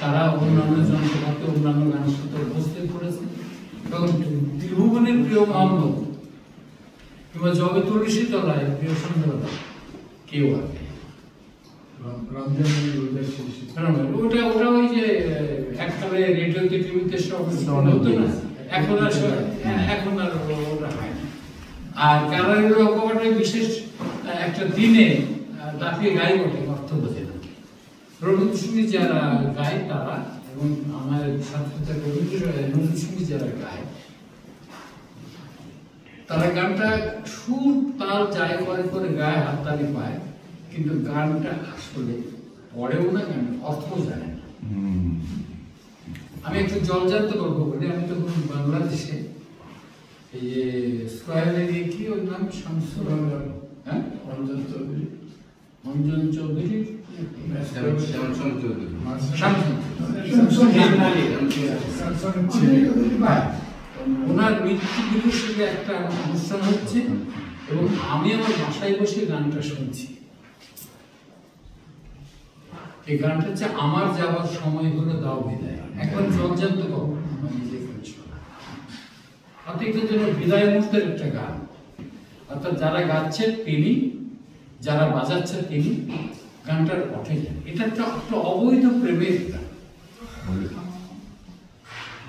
তারা অন্যান্য যন্ত্রপাতি অন্যান্য গানের সাথে অভ্যস্ত করেছে এবং ত্রিভুবনের প্রিয় মোহাম্মদ কিংবা জবে তুলসী তলায় প্রিয় সন্ধ্যাবেলা কেউ আগে ওটা ওটা ওই যে একবারে রেডিওতে টিভিতে সব হতো না, এখন আর ওটা হয় না। আর কারারের অপবাদে বিশেষ একটা দিনে দাপিয়ে গাই বটে, অর্থ বোঝে না। রবীন্দ্রসঙ্গীত যারা গায় তারা এবং আমার ছাত্রদের রবীন্দ্রসঙ্গীত যারা গায় তারা গানটা সুর তাল যায় করে করে গায়ে হাততালি পায়, কিন্তু গানটা আসলে পড়েও না, গান অর্থ জানে না। আমি একটু জলজান্ত গল্প বলি। আমি তখন বাংলাদেশে এই যে স্কোয়ারে কি ওর নাম শামসুর, হ্যাঁ অঞ্জন চৌধুরী, ওনার মৃত্যু দিবসে একটা অনুষ্ঠান হচ্ছে এবং আমি আমার বাসায় বসে গানটা শুনছি। এই গানটা হচ্ছে আমার যাওয়ার সময় হলো দাও বিদায়। এখন জলজান্ত এটার জন্য বিদায় মুহূর্তের একটা গান, অর্থাৎ যারা গাচ্ছেন তিনি, যারা বাজাচ্ছেন তিনি, গানটার অর্থে যান। এটা একটা অবৈধ প্রেমের গান।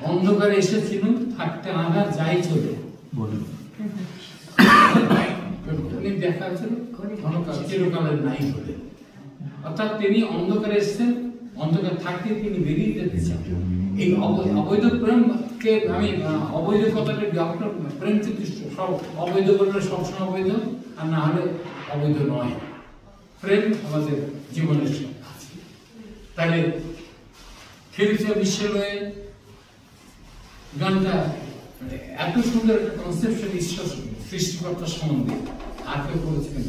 অন্ধকারে এসেছিল থাকতে আধার যাই চলে দেখা ছিল চিরকালের নাই বলে, অর্থাৎ তিনি অন্ধকারে এসেছেন, অন্ধকার থাকতে তিনি বেরিয়ে যেতে চান। এই অবৈধ প্রেমকে আমি অবৈধ কথাটা আপনার প্রেম প্রতিষ্ঠ সব অবৈধ বললে সবসময় অবৈধ, আর না হলে অবৈধ নয়। প্রেম আমাদের জীবনের আছে। তাহলে ফিরছে বিশ্বলয়ে গানটা এত সুন্দর একটা কনসেপশন ঈশ্বর সৃষ্টিকর্তার সম্বন্ধে আর কেউ করেছিলেন।